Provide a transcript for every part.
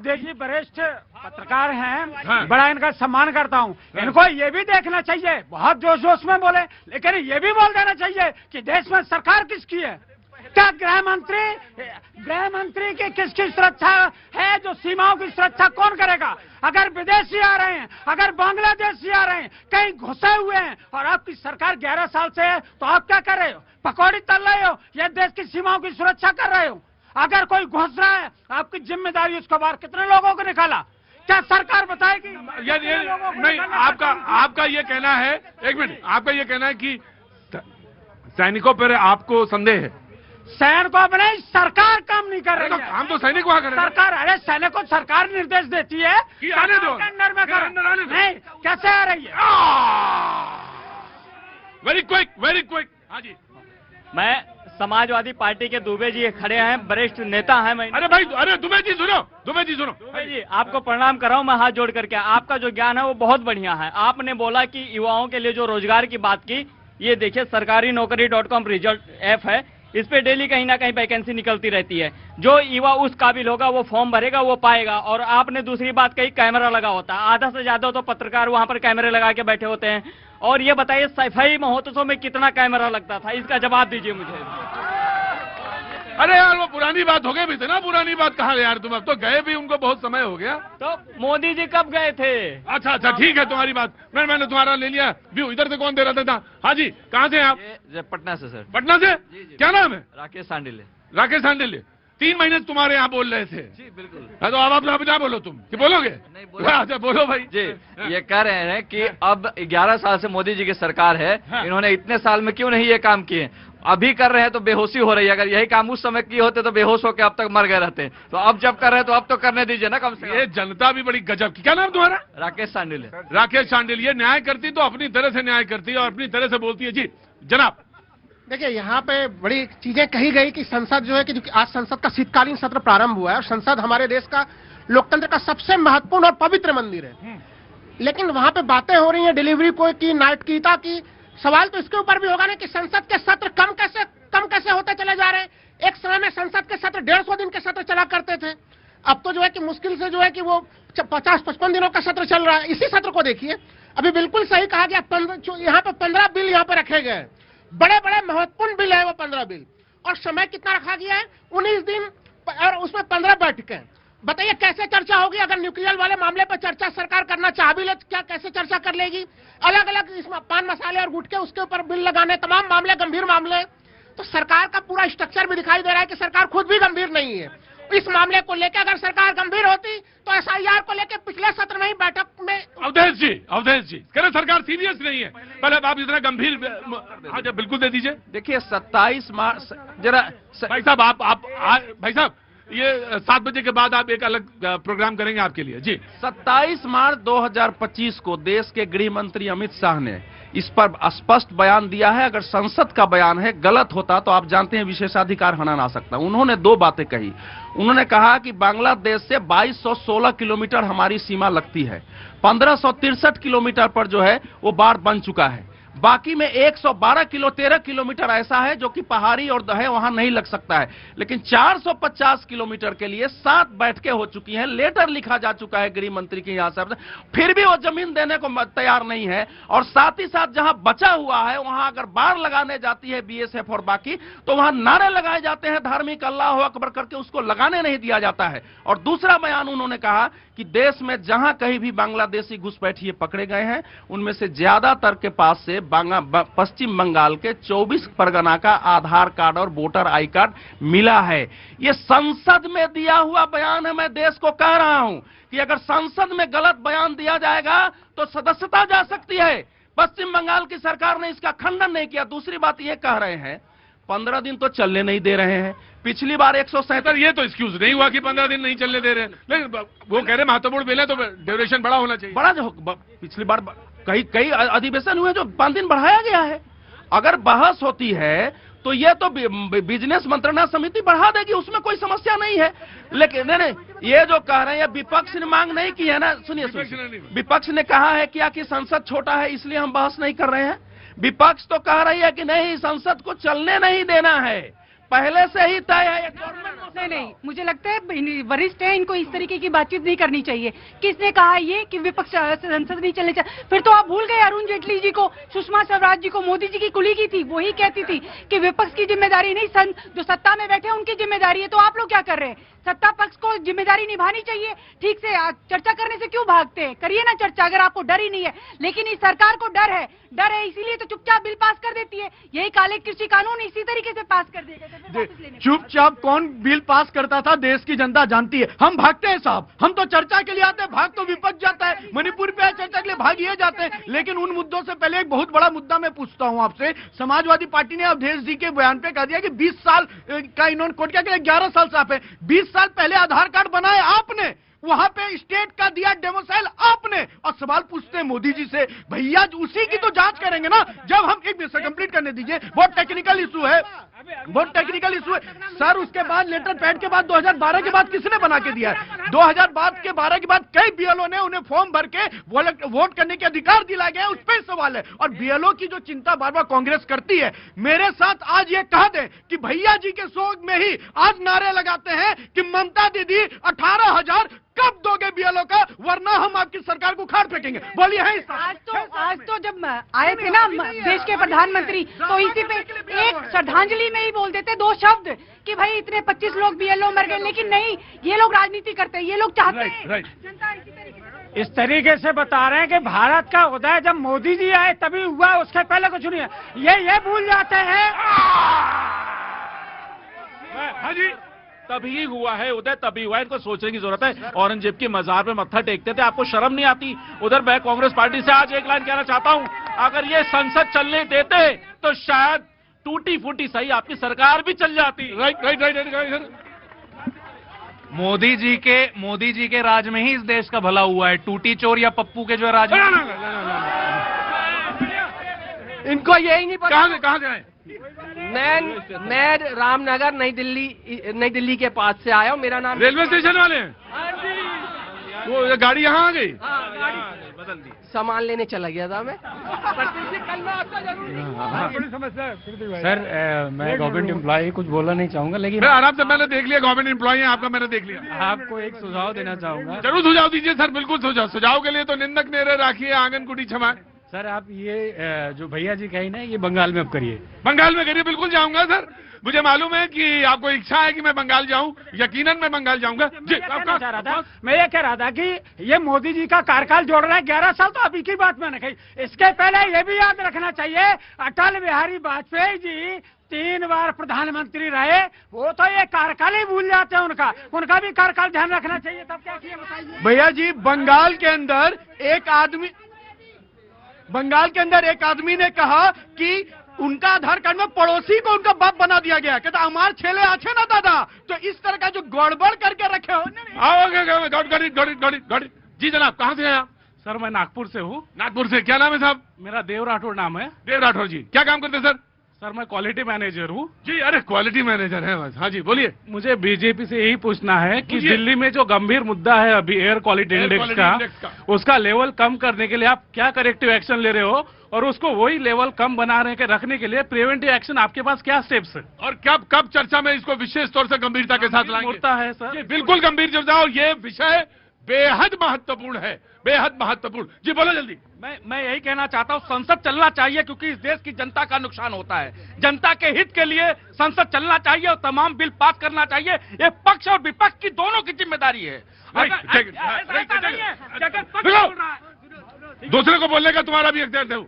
देखिए वरिष्ठ पत्रकार हैं, हाँ। बड़ा इनका सम्मान करता हूं। हाँ। इनको ये भी देखना चाहिए, बहुत जोश जोश में बोले, लेकिन ये भी बोल देना चाहिए कि देश में सरकार किसकी है। क्या गृह मंत्री की किसकी सुरक्षा है? जो सीमाओं की सुरक्षा कौन करेगा? अगर विदेशी आ रहे हैं, अगर बांग्लादेशी आ रहे हैं, कहीं घुसे हुए हैं और आपकी सरकार 11 साल से है, तो आप क्या कर रहे हो? पकौड़ी तल रहे हो या देश की सीमाओं की सुरक्षा कर रहे हो? अगर कोई घुस रहा है, आपकी जिम्मेदारी उसको बाहर कितने लोगों को निकाला? क्या सरकार बताएगी? नहीं, आपका ये कहना है, एक मिनट, आपका ये कहना है कि सैनिकों पर आपको संदेह है? सैनिकों पर नहीं, सरकार काम नहीं कर रही है। हम तो सैनिक वहां करें। सरकार, अरे सैनिकों को सरकार निर्देश देती है कि आने दो, अंदर में करो। नहीं, कैसे आ रही है? Very quick. हाँ जी, मैं समाजवादी पार्टी के दुबे जी खड़े हैं, वरिष्ठ नेता हैं। मैं अरे दुबे जी सुनो। दुबे जी आपको प्रणाम कर रहा हूं मैं हाथ जोड़ करके। आपका जो ज्ञान है वो बहुत बढ़िया है। आपने बोला कि युवाओं के लिए जो रोजगार की बात की, ये देखिए सरकारी नौकरी.com रिजल्ट ऐप है, इस पे डेली कहीं ना कहीं वैकेंसी निकलती रहती है। जो युवा उस काबिल होगा वो फॉर्म भरेगा, वो पाएगा। और आपने दूसरी बात कही, कैमरा लगा होता है, आधा से ज्यादा तो पत्रकार वहां पर कैमरे लगा के बैठे होते हैं। और ये बताइए सफाई महोत्सव में कितना कैमरा लगता था? इसका जवाब दीजिए मुझे। अरे यार, वो पुरानी बात हो गई भी थे ना। पुरानी बात कहाँ यार, तुम अब तो गए भी, उनको बहुत समय हो गया। तो मोदी जी कब गए थे? अच्छा ठीक है तुम्हारी बात, मैंने तुम्हारा ले लिया व्यू। इधर से कौन दे रहा था? हाँ जी, कहाँ से आप? पटना से सर। पटना से? क्या नाम है? राकेश सांडिल्य। राकेश सांडिल्य। 3 महीने तुम्हारे यहाँ बोल रहे थे। जी बिल्कुल। तो अब आप ना बोलो, तुम कि बोलोगे? नहीं बोलो। अच्छा बोलो भाई जी। ये कह रहे हैं कि अब 11 साल से मोदी जी की सरकार है, इन्होंने इतने साल में क्यों नहीं ये काम किए? अभी कर रहे हैं तो बेहोशी हो रही है। अगर यही काम उस समय किए होते तो बेहोश होकर अब तक मर गए रहते। तो अब जब कर रहे हैं तो अब तो करने दीजिए ना कम से कम। ये जनता भी बड़ी गजब की। क्या नाम तुम्हारा? राकेश सांडिल्य। राकेश सांडिल्य। ये न्याय करती तो अपनी तरह से न्याय करती है और अपनी तरह से बोलती है। जी जनाब। देखिए, यहाँ पे बड़ी चीजें कही गई कि संसद जो है कि आज संसद का शीतकालीन सत्र प्रारंभ हुआ है और संसद हमारे देश का लोकतंत्र का सबसे महत्वपूर्ण और पवित्र मंदिर है। लेकिन वहां पे बातें हो रही हैं डिलीवरी को की, नाटकीयता की। सवाल तो इसके ऊपर भी होगा ना कि संसद के सत्र कम कैसे होते चले जा रहे हैं। एक समय में संसद के सत्र 150 दिन के सत्र चला करते थे, अब तो जो है कि मुश्किल से जो है कि वो 50-55 दिनों का सत्र चल रहा है। इसी सत्र को देखिए, अभी बिल्कुल सही कहा गया, यहाँ पे 15 बिल यहाँ पे रखे गए, बड़े बड़े महत्वपूर्ण बिल है वो 15 बिल। और समय कितना रखा गया है? 19 दिन, और उसमें 15 बैठकें। बताइए कैसे चर्चा होगी? अगर न्यूक्लियर वाले मामले पर चर्चा सरकार करना चाह भी ले, क्या कैसे चर्चा कर लेगी? अलग अलग इसमें पान मसाले और गुटखे उसके ऊपर बिल लगाने, तमाम मामले गंभीर मामले। तो सरकार का पूरा स्ट्रक्चर भी दिखाई दे रहा है कि सरकार खुद भी गंभीर नहीं है इस मामले को लेकर। अगर सरकार गंभीर होती तो SIR को लेकर पिछले सत्र में ही बैठक में। अवधेश जी कह रहे सरकार सीरियस नहीं है। पहले आप इतना गंभीर, हाँ जी बिल्कुल दे दीजिए। देखिए 27 मार्च जरा भाई साहब, आप भाई साहब, ये 7 बजे के बाद आप एक अलग प्रोग्राम करेंगे आपके लिए। जी 27 मार्च 2025 को देश के गृह मंत्री अमित शाह ने इस पर स्पष्ट बयान दिया है। अगर संसद का बयान है, गलत होता तो आप जानते हैं विशेषाधिकार हनन आ सकता। उन्होंने 2 बातें कही। उन्होंने कहा कि बांग्लादेश से 2216 किलोमीटर हमारी सीमा लगती है, 1563 किलोमीटर पर जो है वो बाढ़ बन चुका है। बाकी में 13 किलोमीटर ऐसा है जो कि पहाड़ी और है, वहां नहीं लग सकता है। लेकिन 450 किलोमीटर के लिए 7 बैठकें हो चुकी हैं, लेटर लिखा जा चुका है गृह मंत्री के यहाँ से, फिर भी वो जमीन देने को तैयार नहीं है। और साथ ही साथ जहां बचा हुआ है वहां अगर बाढ़ लगाने जाती है BSF और बाकी, तो वहां नारे लगाए जाते हैं धार्मिक, अल्लाह अकबर करके, उसको लगाने नहीं दिया जाता है। और दूसरा बयान उन्होंने कहा कि देश में जहां कहीं भी बांग्लादेशी घुसपैठिए पकड़े गए हैं, उनमें से ज्यादातर के पास से पश्चिम बंगाल के 24 परगना का आधार कार्ड और वोटर आई कार्ड मिला है। ये संसद में दिया हुआ बयान है। मैं देश को कह रहा हूं कि अगर संसद में गलत बयान दिया जाएगा तो सदस्यता जा सकती है। पश्चिम बंगाल की सरकार ने इसका खंडन नहीं किया। दूसरी बात ये कह रहे हैं 15 दिन तो चलने नहीं दे रहे हैं। पिछली बार 167, ये तो एक्सक्यूज नहीं हुआ कि 15 दिन नहीं चलने दे रहे हैं। लेकिन वो कह रहे महत्वपूर्ण बिल है तो ड्यूरेशन बड़ा होना चाहिए। बड़ा जो पिछली बार कई अधिवेशन हुए जो 5 दिन बढ़ाया गया है। अगर बहस होती है तो ये तो बिजनेस मंत्रणा समिति बढ़ा देगी, उसमें कोई समस्या नहीं है। लेकिन नहीं, ये जो कह रहे हैं विपक्ष ने मांग नहीं की है ना। सुनिए, विपक्ष ने कहा है क्या कि संसद छोटा है इसलिए हम बहस नहीं कर रहे हैं। विपक्ष तो कह रही है कि नहीं, संसद को चलने नहीं देना है। पहले से ही तय है। नहीं, मुझे लगता है वरिष्ठ है, इनको इस तरीके की बातचीत नहीं करनी चाहिए। किसने कहा ये कि विपक्ष संसद नहीं चलने चाहिए? फिर तो आप भूल गए अरुण जेटली जी को, सुषमा स्वराज जी को, मोदी जी की कुली की थी, वही कहती थी कि विपक्ष की जिम्मेदारी नहीं, जो सत्ता में बैठे उनकी जिम्मेदारी है। तो आप लोग क्या कर रहे हैं? सत्ता पक्ष को जिम्मेदारी निभानी चाहिए, ठीक से चर्चा करने से क्यों भागते हैं? करिए ना चर्चा, अगर आपको डर ही नहीं है। लेकिन इस सरकार को डर है इसीलिए तो चुपचाप बिल पास कर देती है। यही काले कृषि कानून इसी तरीके से पास कर देगा। चुपचाप कौन बिल पास करता था देश की जनता जानती है। हम भागते हैं साहब, हम तो चर्चा के लिए आते हैं, भाग तो विपक्ष जाता है। मणिपुर पे चर्चा के लिए भाग ये जाते हैं। लेकिन उन मुद्दों से पहले एक बहुत बड़ा मुद्दा मैं पूछता हूं आपसे। समाजवादी पार्टी ने अवधेश जी के बयान पे कह दिया कि 20 साल का इन्होंने कोर्ट किया कि 11 साल साफ है। 20 साल पहले आधार कार्ड बनाए आपने, वहां पे स्टेट का दिया डेमोसाइल आपने, और सवाल पूछते हैं मोदी जी से, भैया उसी की तो जांच करेंगे ना। जब हम एक मिनट कंप्लीट करने दीजिए, बहुत टेक्निकल इशू है, बहुत टेक्निकल इशू है सर। उसके बाद लेटर पैड के बाद 2012 के बाद किसने बना के दिया है? 2012 के बाद कई बीएलओ ने उन्हें फॉर्म भर के वोट करने के अधिकार दिलाए गए, उस पर सवाल है। और बीएलओ की जो चिंता बार बार कांग्रेस करती है, मेरे साथ आज ये कह दें कि भैया जी के शोक में ही आज नारे लगाते हैं कि ममता दीदी 18,000 कब दोगे बीएलओ का, वरना हम आपकी सरकार को उखाड़ फेंकेंगे। बोलिए है आज तो जब आए थे ना देश के प्रधानमंत्री, तो इसी पे एक श्रद्धांजलि में ही बोल देते 2 शब्द कि भाई इतने 25 लोग बीएलओ मर गए। लेकिन नहीं, ये लोग राजनीति करते हैं, ये लोग चाहते हैं जनता इस तरीके से बता रहे हैं कि भारत का उदय जब मोदी जी आए तभी हुआ, उसके पहले कुछ नहीं है। ये भूल जाते हैं। हाँ जी, तभी हुआ है उदय, तभी हुआ है। इनको सोचने की जरूरत है। औरंगजेब की मजार पे मत्था टेकते थे, आपको शर्म नहीं आती? उधर मैं कांग्रेस पार्टी से आज एक लाइन कहना चाहता हूं, अगर ये संसद चलने देते तो शायद टूटी फूटी सही आपकी सरकार भी चल जाती। राइट। मोदी जी के राज में ही इस देश का भला हुआ है। टूटी चोर या पप्पू के जो राज में, इनको यही नहीं पता। कहां से आए? मैं रामनगर नई दिल्ली के पास से आया हूँ। मेरा नाम रेलवे स्टेशन वाले हैं? वो गाड़ी यहाँ आ गई, बदल दी। सामान लेने चला गया था मैं। बड़ी समस्या है सर मैं गवर्नमेंट एम्प्लॉय कुछ बोलना नहीं चाहूंगा, लेकिन मैं आराम से, मैंने देख लिया गवर्नमेंट एम्प्लॉय है आपका, मैंने देख लिया। आपको एक सुझाव देना चाहूंगा। जरूर सुझाव दीजिए सर, बिल्कुल सुझाव के लिए तो निंदक नेरे राखिए, आंगन कुटी क्षमा। सर आप ये जो भैया जी कही ना, ये बंगाल में अब करिए। बंगाल में करिए, बिल्कुल जाऊंगा सर। मुझे मालूम है कि आपको इच्छा है कि मैं बंगाल जाऊं, यकीनन मैं बंगाल जाऊंगा। मैं ये कह रहा था कि ये मोदी जी का कार्यकाल जोड़ रहा है 11 साल, तो अभी की बात मैंने कही। इसके पहले ये भी याद रखना चाहिए, अटल बिहारी वाजपेयी जी 3 बार प्रधानमंत्री रहे, वो तो ये कार्यकाल ही भूल जाते हैं उनका भी कार्यकाल ध्यान रखना चाहिए। तब क्या किया बताइए भैया जी। बंगाल के अंदर एक आदमी ने कहा कि उनका आधार कार्ड में पड़ोसी को उनका बाप बना दिया गया, कहता हमार छेले आछे ना दादा। तो इस तरह का जो गड़बड़ करके रखे हो। जी जनाब, कहाँ से आया? सर मैं नागपुर से हूँ। नागपुर से, क्या नाम है साहब? मेरा देव राठौर नाम है। देव राठौर जी, क्या काम करते हैं सर? सर मैं क्वालिटी मैनेजर हूँ। जी, अरे क्वालिटी मैनेजर है बस। हाँ जी बोलिए। मुझे बीजेपी से यही पूछना है कि दिल्ली में जो गंभीर मुद्दा है अभी एयर क्वालिटी इंडेक्स का, उसका लेवल कम करने के लिए आप क्या करेक्टिव एक्शन ले रहे हो, और उसको वही लेवल कम बनाने के रखने के लिए प्रिवेंटिव एक्शन आपके पास क्या स्टेप्स है? और कब चर्चा में इसको विशेष तौर से गंभीरता के साथ लाएंगे? मुद्दा है सर, बिल्कुल गंभीर चर्चा, और ये विषय बेहद महत्वपूर्ण है, बेहद महत्वपूर्ण। जी बोलो जल्दी। मैं यही कहना चाहता हूँ, संसद चलना चाहिए क्योंकि इस देश की जनता का नुकसान होता है। जनता के हित के लिए संसद चलना चाहिए और तमाम बिल पास करना चाहिए। ये पक्ष और विपक्ष की दोनों की जिम्मेदारी है। दूसरे को बोलने का तुम्हारा भी अख्तियार दो।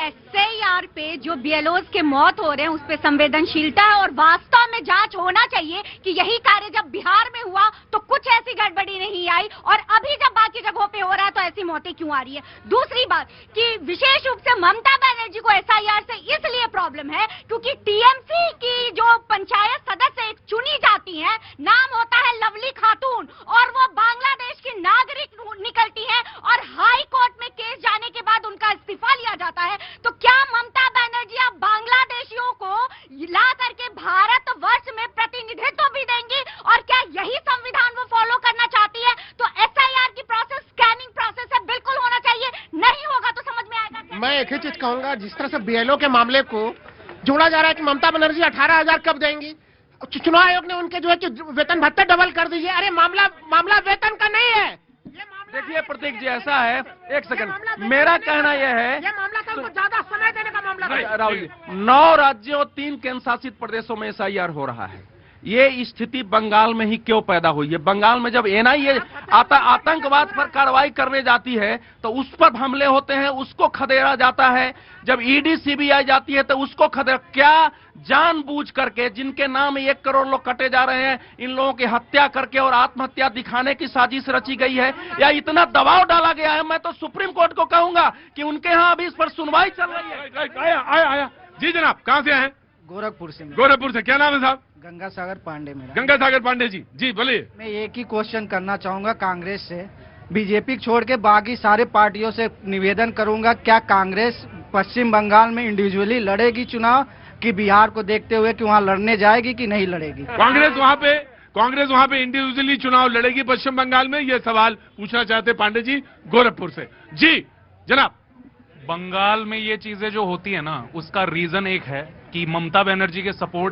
SIR पे जो BLOs के मौत हो रहे हैं उस पे संवेदनशीलता है, और वास्तव में जांच होना चाहिए कि यही कार्य जब बिहार में हुआ तो कुछ ऐसी गड़बड़ी नहीं आई, और अभी जब बाकी जगहों पे हो रहा है तो ऐसी मौतें क्यों आ रही है। दूसरी बात कि विशेष रूप से ममता बनर्जी को SIR से इसलिए प्रॉब्लम है क्योंकि TMC की जो पंचायत सदस्य चुनी जाती है, नाम होता है लवली खातून, और वो बांग्लादेश की नागरिक निकलती है, और हाई कोर्ट में केस जाने के बाद उनका इस्तीफा लिया जाता है। तो क्या ममता बनर्जी अब बांग्लादेशियों को ला करके भारत वर्ष में प्रतिनिधित्व भी देंगी, और क्या यही संविधान वो फॉलो करना चाहती है? तो SIR की प्रोसेस स्कैनिंग प्रोसेस है, बिल्कुल होना चाहिए। नहीं होगा तो समझ में आएगा। मैं एक ही चीज कहूंगा, जिस तरह से BLO के मामले को जोड़ा जा रहा है कि ममता बनर्जी 18,000 कब देंगी। चुनाव आयोग ने उनके जो है कि वेतन भत्ते डबल कर दीजिए। अरे मामला वेतन का नहीं है। देखिए प्रतीक जी, ऐसा है, एक सेकंड, मेरा कहना यह है, ये मामला था उनको ज्यादा समय देने का मामला था। राहुल जी, 9 राज्यों 3 केंद्र शासित प्रदेशों में SIR हो रहा है। ये स्थिति बंगाल में ही क्यों पैदा हुई है? बंगाल में जब NIA आतंकवाद पर कार्रवाई करने जाती है तो उस पर हमले होते हैं, उसको खदेड़ा जाता है। जब ED CBI जाती है तो उसको क्या जानबूझ करके, जिनके नाम 1 करोड़ लोग कटे जा रहे हैं, इन लोगों की हत्या करके और आत्महत्या दिखाने की साजिश रची गई है, या इतना दबाव डाला गया है? मैं तो सुप्रीम कोर्ट को कहूंगा कि उनके यहाँ अभी इस पर सुनवाई चल रही है। आया जी जनाब, कहाँ से हैं? गोरखपुर से। गोरखपुर से, क्या नाम है साहब? गंगा सागर पांडे मेरा। गंगा सागर पांडे जी, जी बोलिए। मैं एक ही क्वेश्चन करना चाहूंगा कांग्रेस से, बीजेपी छोड़ के बाकी सारे पार्टियों से निवेदन करूंगा, क्या कांग्रेस पश्चिम बंगाल में इंडिविजुअली लड़ेगी चुनाव, कि बिहार को देखते हुए कि वहाँ लड़ने जाएगी कि नहीं लड़ेगी? कांग्रेस वहाँ पे इंडिविजुअली चुनाव लड़ेगी पश्चिम बंगाल में, ये सवाल पूछना चाहते पांडे जी गोरखपुर से। जी जनाब। बंगाल में ये चीजें जो होती है ना, उसका रीजन एक है कि ममता बनर्जी के सपोर्ट